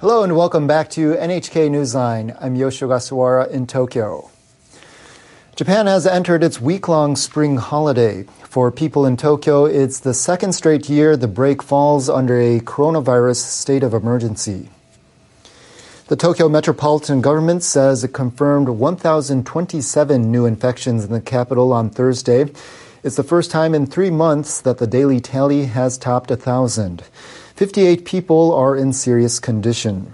Hello and welcome back to NHK Newsline. I'm Yoshio Gasuwara in Tokyo. Japan has entered its week-long spring holiday. For people in Tokyo, it's the second straight year the break falls under a coronavirus state of emergency. The Tokyo Metropolitan Government says it confirmed 1,027 new infections in the capital on Thursday. It's the first time in 3 months that the daily tally has topped 1,000. 58 people are in serious condition.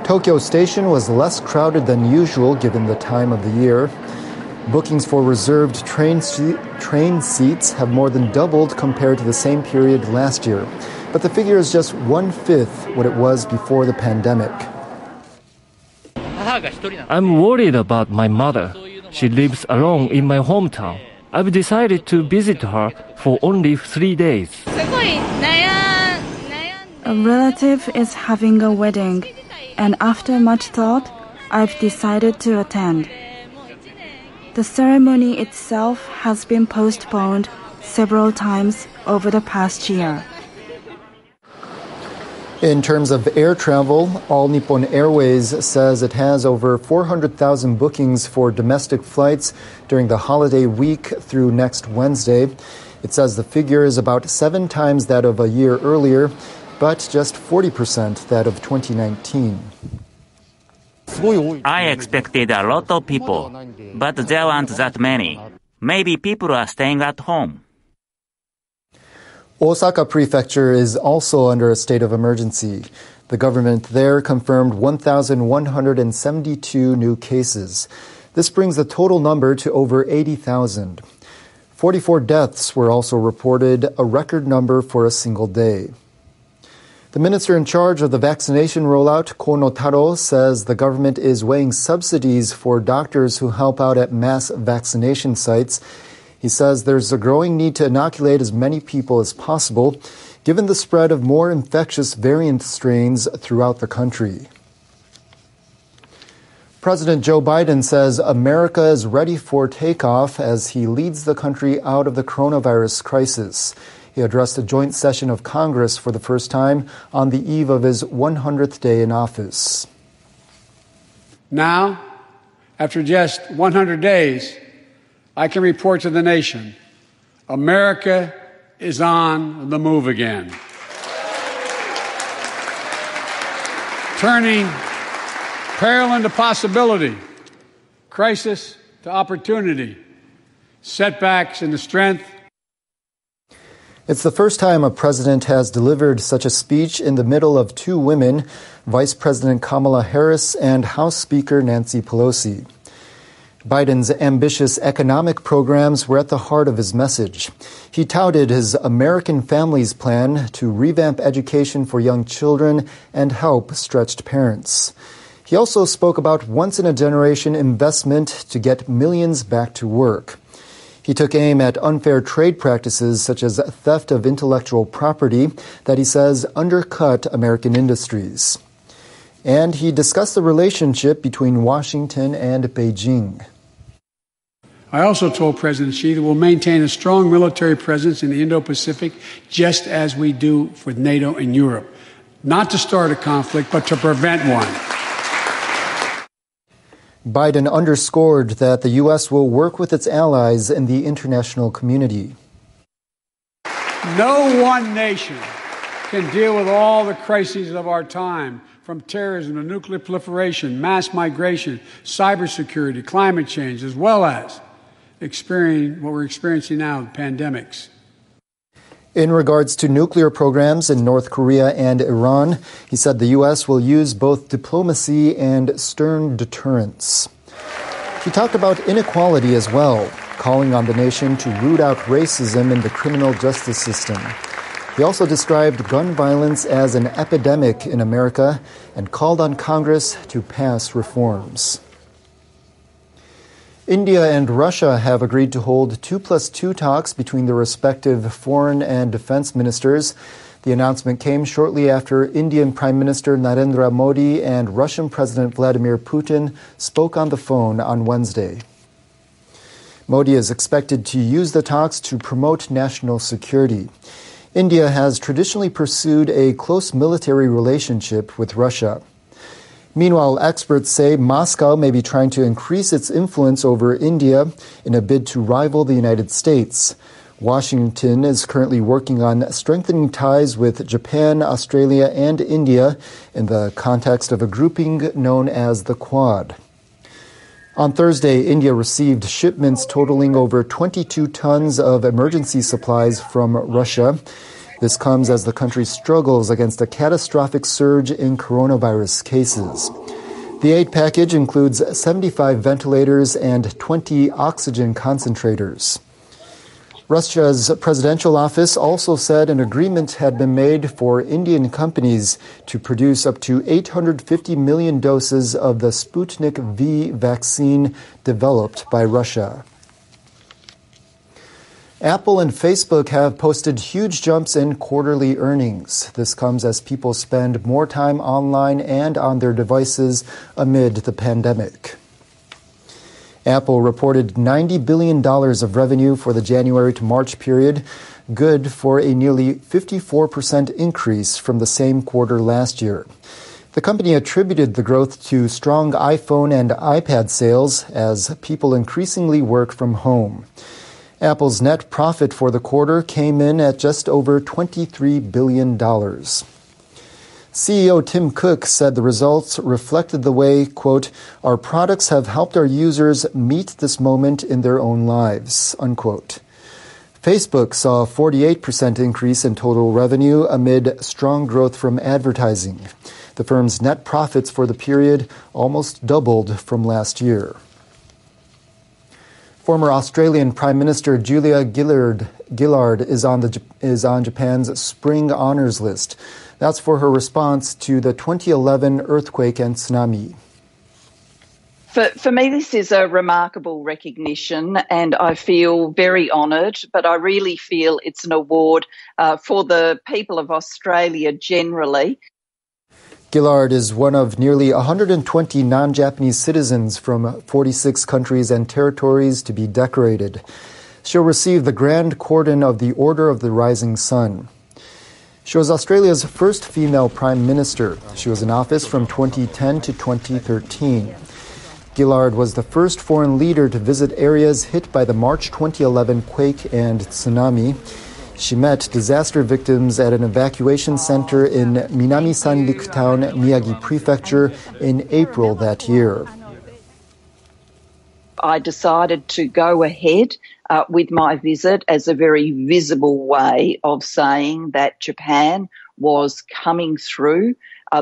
Tokyo Station was less crowded than usual given the time of the year. Bookings for reserved train seats have more than doubled compared to the same period last year. But the figure is just 1/5 what it was before the pandemic. I'm worried about my mother. She lives alone in my hometown. I've decided to visit her for only 3 days. A relative is having a wedding, and after much thought, I've decided to attend. The ceremony itself has been postponed several times over the past year. In terms of air travel, All Nippon Airways says it has over 400,000 bookings for domestic flights during the holiday week through next Wednesday. It says the figure is about 7 times that of a year earlier, but just 40% that of 2019. I expected a lot of people, but there aren't that many. Maybe people are staying at home. Osaka Prefecture is also under a state of emergency. The government there confirmed 1,172 new cases. This brings the total number to over 80,000. 44 deaths were also reported, a record number for a single day. The minister in charge of the vaccination rollout, Kono Taro, says the government is weighing subsidies for doctors who help out at mass vaccination sites. He says there's a growing need to inoculate as many people as possible, given the spread of more infectious variant strains throughout the country. President Joe Biden says America is ready for takeoff as he leads the country out of the coronavirus crisis. He addressed a joint session of Congress for the first time on the eve of his 100th day in office. Now, after just 100 days, I can report to the nation, America is on the move again. Turning peril into possibility, crisis to opportunity, setbacks into strength. It's the first time a president has delivered such a speech in the middle of 2 women, Vice President Kamala Harris and House Speaker Nancy Pelosi. Biden's ambitious economic programs were at the heart of his message. He touted his American Families Plan to revamp education for young children and help stretched parents. He also spoke about once-in-a-generation investment to get millions back to work. He took aim at unfair trade practices such as theft of intellectual property that he says undercut American industries. And he discussed the relationship between Washington and Beijing. I also told President Xi that we'll maintain a strong military presence in the Indo-Pacific just as we do with NATO and Europe. Not to start a conflict, but to prevent one. Biden underscored that the U.S. will work with its allies in the international community. No one nation can deal with all the crises of our time, from terrorism to nuclear proliferation, mass migration, cybersecurity, climate change, as well as what we're experiencing now, pandemics. In regards to nuclear programs in North Korea and Iran, he said the U.S. will use both diplomacy and stern deterrence. He talked about inequality as well, calling on the nation to root out racism in the criminal justice system. He also described gun violence as an epidemic in America and called on Congress to pass reforms. India and Russia have agreed to hold 2+2 talks between the respective foreign and defense ministers. The announcement came shortly after Indian Prime Minister Narendra Modi and Russian President Vladimir Putin spoke on the phone on Wednesday. Modi is expected to use the talks to promote national security. India has traditionally pursued a close military relationship with Russia. Meanwhile, experts say Moscow may be trying to increase its influence over India in a bid to rival the United States. Washington is currently working on strengthening ties with Japan, Australia, and India in the context of a grouping known as the Quad. On Thursday, India received shipments totaling over 22 tons of emergency supplies from Russia. This comes as the country struggles against a catastrophic surge in coronavirus cases. The aid package includes 75 ventilators and 20 oxygen concentrators. Russia's presidential office also said an agreement had been made for Indian companies to produce up to 850 million doses of the Sputnik V vaccine developed by Russia. Apple and Facebook have posted huge jumps in quarterly earnings. This comes as people spend more time online and on their devices amid the pandemic. Apple reported $90 billion of revenue for the January to March period, good for a nearly 54% increase from the same quarter last year. The company attributed the growth to strong iPhone and iPad sales as people increasingly work from home. Apple's net profit for the quarter came in at just over $23 billion. CEO Tim Cook said the results reflected the way, quote, our products have helped our users meet this moment in their own lives, unquote. Facebook saw a 48% increase in total revenue amid strong growth from advertising. The firm's net profits for the period almost doubled from last year. Former Australian Prime Minister Julia Gillard is on Japan's Spring Honours list. That's for her response to the 2011 earthquake and tsunami. For me, this is a remarkable recognition, and I feel very honoured, but I really feel it's an award for the people of Australia generally. Gillard is one of nearly 120 non-Japanese citizens from 46 countries and territories to be decorated. She'll receive the Grand Cordon of the Order of the Rising Sun. She was Australia's first female prime minister. She was in office from 2010 to 2013. Gillard was the first foreign leader to visit areas hit by the March 2011 quake and tsunami. She met disaster victims at an evacuation center in Minami Sanriku Town, Miyagi Prefecture, in April that year. I decided to go ahead with my visit as a very visible way of saying that Japan was coming through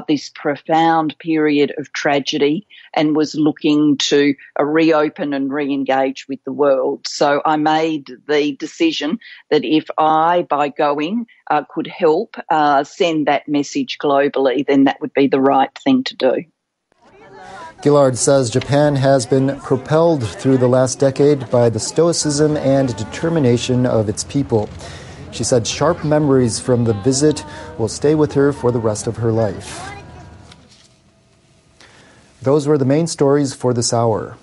this profound period of tragedy and was looking to reopen and re-engage with the world. So I made the decision that if I, by going, could help send that message globally, then that would be the right thing to do. Gillard says Japan has been propelled through the last decade by the stoicism and determination of its people. She said sharp memories from the visit will stay with her for the rest of her life. Those were the main stories for this hour.